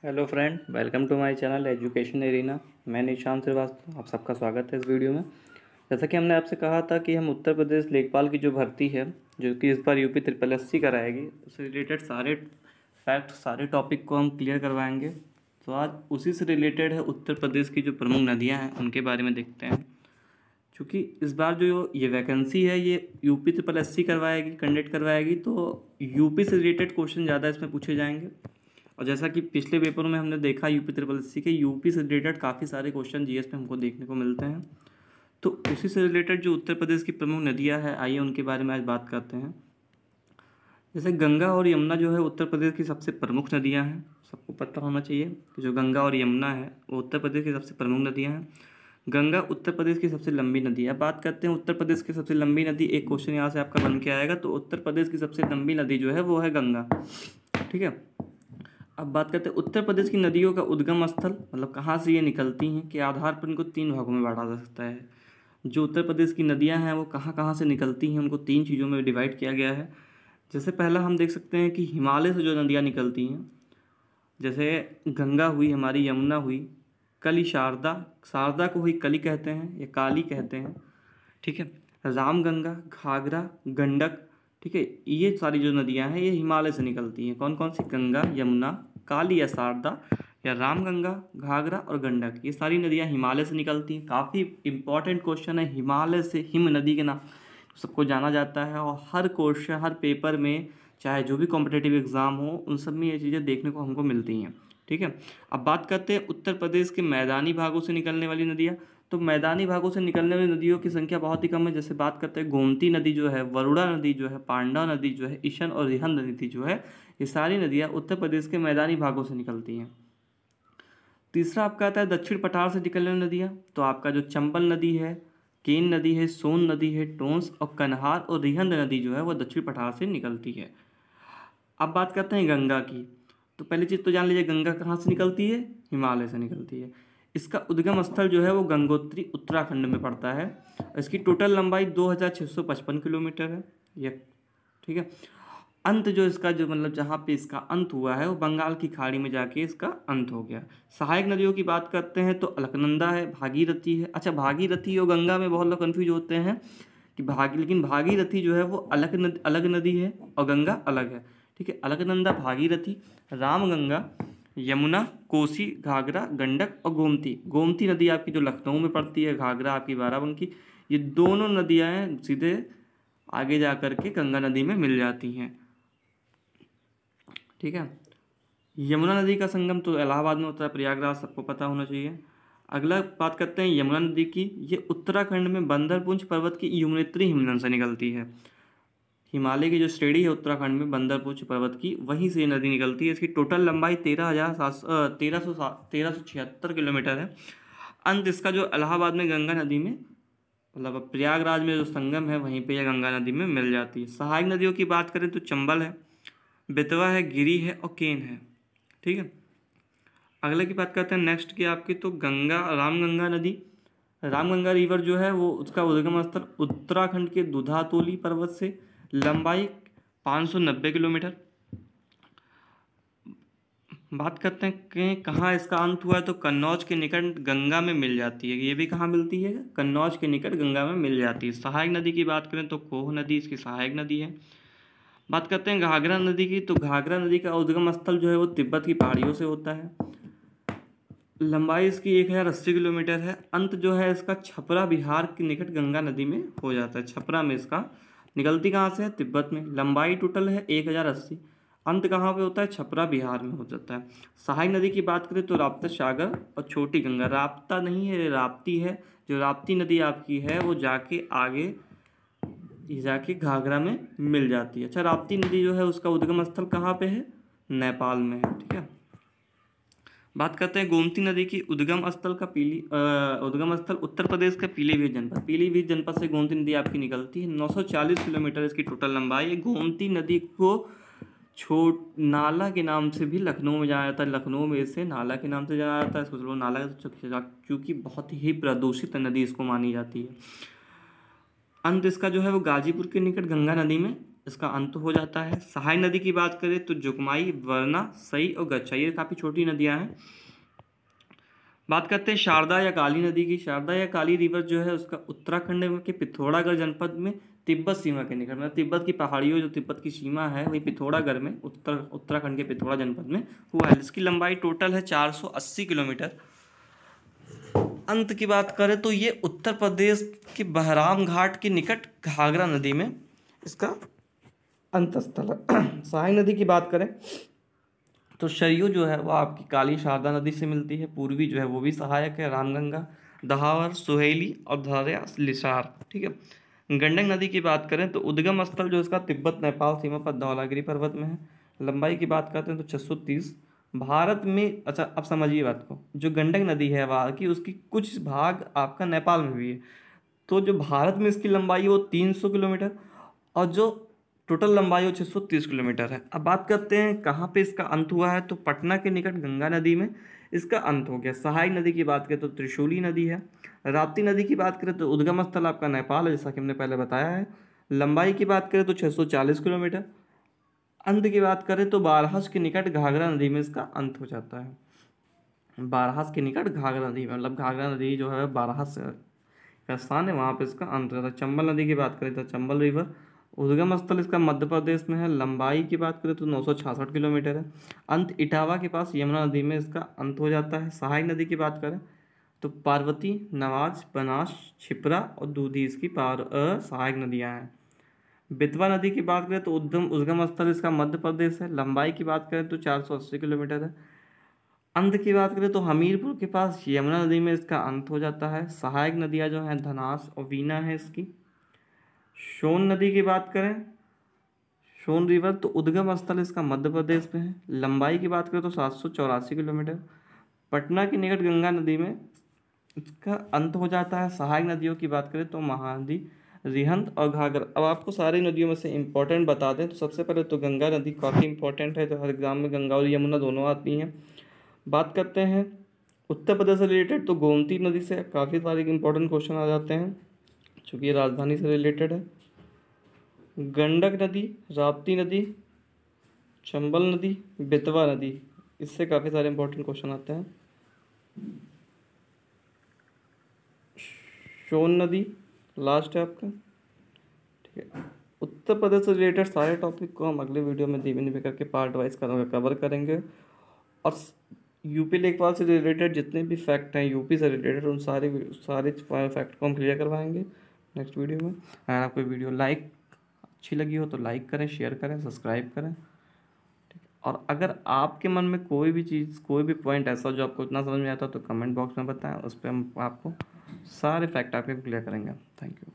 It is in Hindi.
Hello friend, welcome to my channel education arena. मैं निशांत श्रीवास्तव, आप सबका स्वागत है इस वीडियो में। जैसा कि हमने आपसे कहा था कि हम उत्तर प्रदेश लेखपाल की जो भर्ती है, जो कि इस बार यूपी ट्रिपल एससी कराएगी, उससे रिलेटेड सारे फैक्ट, सारे टॉपिक को हम क्लियर करवाएंगे। तो आज उसी से रिलेटेड है, उत्तर प्रदेश की जो प्रमुख नदियाँ हैं उनके बारे में देखते हैं। क्योंकि इस बार जो ये वैकेंसी है ये यूपी ट्रिपल एससी कंडक्ट करवाएगी, तो यूपी से रिलेटेड क्वेश्चन ज़्यादा इसमें पूछे जाएंगे। और जैसा कि पिछले पेपर में हमने देखा यूपी ट्रिपल एससी के यूपी से रिलेटेड काफ़ी सारे क्वेश्चन जीएस में हमको देखने को मिलते हैं। तो उसी से रिलेटेड जो उत्तर प्रदेश की प्रमुख नदियां हैं, आइए उनके बारे में आज बात करते हैं। जैसे गंगा और यमुना जो है उत्तर प्रदेश की सबसे प्रमुख नदियां हैं। सबको पता होना चाहिए कि जो गंगा और यमुना है वो उत्तर प्रदेश की सबसे प्रमुख नदियाँ हैं। गंगा उत्तर प्रदेश की सबसे लंबी नदी है। अब बात करते हैं उत्तर प्रदेश की सबसे लंबी नदी। एक क्वेश्चन यहाँ से आपका बन के आएगा। तो उत्तर प्रदेश की सबसे लंबी नदी जो है वो है गंगा। ठीक है। अब बात करते हैं उत्तर प्रदेश की नदियों का उद्गम स्थल, मतलब कहाँ से ये निकलती हैं, के आधार पर इनको 3 भागों में बांटा जा सकता है। जो उत्तर प्रदेश की नदियाँ हैं वो कहाँ कहाँ से निकलती हैं, उनको 3 चीज़ों में डिवाइड किया गया है। जैसे पहला हम देख सकते हैं कि हिमालय से जो नदियाँ निकलती हैं, जैसे गंगा हुई, हमारी यमुना हुई, कली शारदा, शारदा को ही कली कहते हैं या काली कहते हैं। ठीक है। रामगंगा, घाघरा, गंडक। ठीक है। ये सारी जो नदियां हैं ये हिमालय से निकलती हैं। कौन कौन सी? गंगा, यमुना, काली या शारदा, या रामगंगा, घाघरा और गंडक। ये सारी नदियां हिमालय से निकलती हैं। काफ़ी इंपॉर्टेंट क्वेश्चन है। हिमालय से हिम नदी के नाम सबको जाना जाता है, और हर क्वेश्चन, हर पेपर में, चाहे जो भी कॉम्पिटेटिव एग्ज़ाम हो, उन सब में ये चीज़ें देखने को हमको मिलती हैं। ठीक है। अब बात करते हैं उत्तर प्रदेश के मैदानी भागों से निकलने वाली नदियाँ। तो मैदानी भागों से निकलने वाली नदियों की संख्या बहुत ही कम है। जैसे बात करते हैं गोमती नदी जो है, वरुणा नदी जो है, पांडव नदी जो है, ईशन और रिहंद नदी जो है, ये सारी नदियाँ उत्तर प्रदेश के मैदानी भागों से निकलती हैं। तीसरा आपका आता है दक्षिण पठार से निकलने वाली नदियाँ। तो आपका जो चंबल नदी है, केन नदी है, सोन नदी है, टोंस और कन्हार और रिहंद नदी जो है वो दक्षिण पठार से निकलती है। अब बात करते हैं गंगा की। तो पहली चीज़ तो जान लीजिए, गंगा कहाँ से निकलती है? हिमालय से निकलती है। इसका उद्गम स्थल जो है वो गंगोत्री उत्तराखंड में पड़ता है। इसकी टोटल लंबाई 2655 किलोमीटर है ये। ठीक है। अंत जो इसका जो मतलब जहाँ पे इसका अंत हुआ है वो बंगाल की खाड़ी में जाके इसका अंत हो गया। सहायक नदियों की बात करते हैं तो अलकनंदा है, भागीरथी है। अच्छा, भागीरथी और गंगा में बहुत लोग कन्फ्यूज होते हैं कि लेकिन भागीरथी जो है वो अलग नदी है और गंगा अलग है। ठीक है। अलकनंदा, भागीरथी, रामगंगा, यमुना, कोसी, घाघरा, गंडक और गोमती। गोमती नदी आपकी जो लखनऊ में पड़ती है, घाघरा आपकी बाराबंकी। ये दोनों नदियाँ सीधे आगे जा कर के गंगा नदी में मिल जाती हैं। ठीक है। यमुना नदी का संगम तो इलाहाबाद में होता है, प्रयागराज, सबको पता होना चाहिए। अगला बात करते हैं यमुना नदी की। ये उत्तराखंड में बंदरपुंज पर्वत की यमुनेत्री हिमनद से निकलती है। हिमालय की जो श्रेणी है उत्तराखंड में बंदरपुंज पर्वत की, वहीं से नदी निकलती है। इसकी टोटल लंबाई 13,76 किलोमीटर है। अंत इसका जो इलाहाबाद में गंगा नदी में, मतलब प्रयागराज में जो संगम है वहीं पे यह गंगा नदी में मिल जाती है। सहायक नदियों की बात करें तो चंबल है, बेतवा है, गिरी है और केन है। ठीक है। अगले की बात करते हैं नेक्स्ट की आपकी, तो गंगा, रामगंगा नदी। रामगंगा रिवर जो है वो उसका उद्गम स्थल उत्तराखंड के दुधातोली पर्वत से, लंबाई 590 किलोमीटर। बात करते हैं कि कहाँ इसका अंत हुआ है, तो कन्नौज के निकट गंगा में मिल जाती है। ये भी कहाँ मिलती है? कन्नौज के निकट गंगा में मिल जाती है। सहायक नदी की बात करें तो कोह नदी इसकी सहायक नदी है। बात करते हैं घाघरा नदी की। तो घाघरा नदी का उद्गम स्थल जो है वो तिब्बत की पहाड़ियों से होता है। लंबाई इसकी 1080 किलोमीटर है। अंत जो है इसका छपरा बिहार के निकट गंगा नदी में हो जाता है। छपरा में इसका निकलती कहाँ से है? तिब्बत में। लंबाई टोटल है 1080। अंत कहाँ पे होता है? छपरा बिहार में हो जाता है। सहायक नदी की बात करें तो राप्ता सागर और छोटी गंगा। राप्ता नहीं है, राप्ती है। जो राप्ती नदी आपकी है वो जाके आगे जाके घाघरा में मिल जाती है। अच्छा, राप्ती नदी जो है उसका उद्गम स्थल कहाँ पे है? नेपाल में है। ठीक है। बात करते हैं गोमती नदी की। उद्गम स्थल उत्तर प्रदेश का पीलीभीत जनपद। पीलीभीत जनपद से गोमती नदी आपकी निकलती है। 940 किलोमीटर इसकी टोटल लंबाई है। गोमती नदी को नाला के नाम से भी लखनऊ में जाना जाता है। लखनऊ में इसे नाला के नाम से जाना जाता है। सोच लो नाला, क्योंकि बहुत ही प्रदूषित नदी इसको मानी जाती है। अंत इसका जो है वो गाजीपुर के निकट गंगा नदी में इसका अंत हो जाता है। सहाय नदी की बात करें तो जुगमाई, वरना, सई और गच्छा, ये काफ़ी छोटी नदियाँ हैं। बात करते हैं शारदा या काली नदी की। शारदा या काली रिवर जो है उसका उत्तराखंड के पिथौरागढ़ जनपद में तिब्बत सीमा के निकट, मतलब तिब्बत की पहाड़ियों, जो तिब्बत की सीमा है वही पिथौरागढ़ में उत्तराखंड के पिथौरा जनपद में हुआ है। इसकी लंबाई टोटल है 480 किलोमीटर। अंत की बात करें तो ये उत्तर प्रदेश के बहराम घाट के निकट घाघरा नदी में इसका अंत स्थल है। सहाय नदी की बात करें तो सरयू जो है वो आपकी काली शारदा नदी से मिलती है। पूर्वी जो है वो भी सहायक है, रामगंगा, दहावर, सुहेली और धारिया, लिसार, ठीक है। गंडक नदी की बात करें तो उद्गम स्थल जो इसका तिब्बत नेपाल सीमा पर धौलागिरी पर्वत में है। लंबाई की बात करते हैं तो 630। भारत में, अच्छा अब समझिए बात को, जो गंडक नदी है वहाँ की, उसकी कुछ भाग आपका नेपाल में भी है। तो जो भारत में इसकी लंबाई है वो 300 किलोमीटर और जो टोटल लंबाई वो 630 किलोमीटर है। अब बात करते हैं कहाँ पे इसका अंत हुआ है, तो पटना के निकट गंगा नदी में इसका अंत हो गया। सहाय नदी की बात करें तो त्रिशूली नदी है। राप्ती नदी की बात करें तो उद्गम स्थल आपका नेपाल है, जैसा कि हमने पहले बताया है। लंबाई की बात करें तो 640 किलोमीटर। अंत की बात करें तो बारहस के निकट घाघरा नदी में इसका अंत हो जाता है। बारहस के निकट घाघरा नदी में, मतलब घाघरा नदी जो है बारहस का स्थान है, वहाँ पे इसका अंत होता है। चंबल नदी की बात करें तो चंबल रिवर, उद्गम स्थल इसका मध्य प्रदेश में है। लंबाई की बात करें तो 966 किलोमीटर है। अंत इटावा के पास यमुना नदी में इसका अंत हो जाता है। सहाय नदी की बात करें तो पार्वती, नवाज, बनास, छिप्रा और दूधी इसकी सहायक नदियाँ हैं। बेतवा नदी की बात करें तो उद्गम स्थल इसका मध्य प्रदेश है। लंबाई की बात करें तो 480 किलोमीटर है। अंत की बात करें तो हमीरपुर के पास यमुना नदी में इसका अंत हो जाता है। सहायक नदियाँ जो हैं धनास और वीना है इसकी। सोन नदी की बात करें, सोन रिवर, तो उद्गम स्थल इसका मध्य प्रदेश में है। लंबाई की बात करें तो 784 किलोमीटर। पटना के निकट गंगा नदी में इसका अंत हो जाता है। सहायक नदियों की बात करें तो महानदी, रिहंद और घाघरा। अब आपको सारी नदियों में से इंपॉर्टेंट बता दें तो सबसे पहले तो गंगा नदी काफ़ी इंपॉर्टेंट है, तो हर एग्जाम में गंगा और यमुना दोनों आती हैं। बात करते हैं उत्तर प्रदेश से रिलेटेड, तो गोमती नदी से काफ़ी सारे इंपॉर्टेंट क्वेश्चन आ जाते हैं चूँकि ये राजधानी से रिलेटेड है। गंडक नदी, राप्ती नदी, चंबल नदी, बेतवा नदी, इससे काफ़ी सारे इंपॉर्टेंट क्वेश्चन आते हैं। सोन नदी लास्ट है आपका, ठीक है। उत्तर प्रदेश से रिलेटेड सारे टॉपिक को हम अगले वीडियो में धीमे धीमे करके पार्ट वाइज कवर करेंगे। और यूपी लेखपाल से रिलेटेड जितने भी फैक्ट हैं यूपी से रिलेटेड, उन सारे फैक्ट को हम क्लियर करवाएंगे नेक्स्ट वीडियो में। अगर आपको वीडियो अच्छी लगी हो तो लाइक करें, शेयर करें, सब्सक्राइब करें, ठीक है। और अगर आपके मन में कोई भी चीज़, कोई भी पॉइंट ऐसा जो आपको इतना समझ में आता तो कमेंट बॉक्स में बताएं, उस पर हम आपको सारे फैक्ट आपके क्लियर करेंगे। Thank you.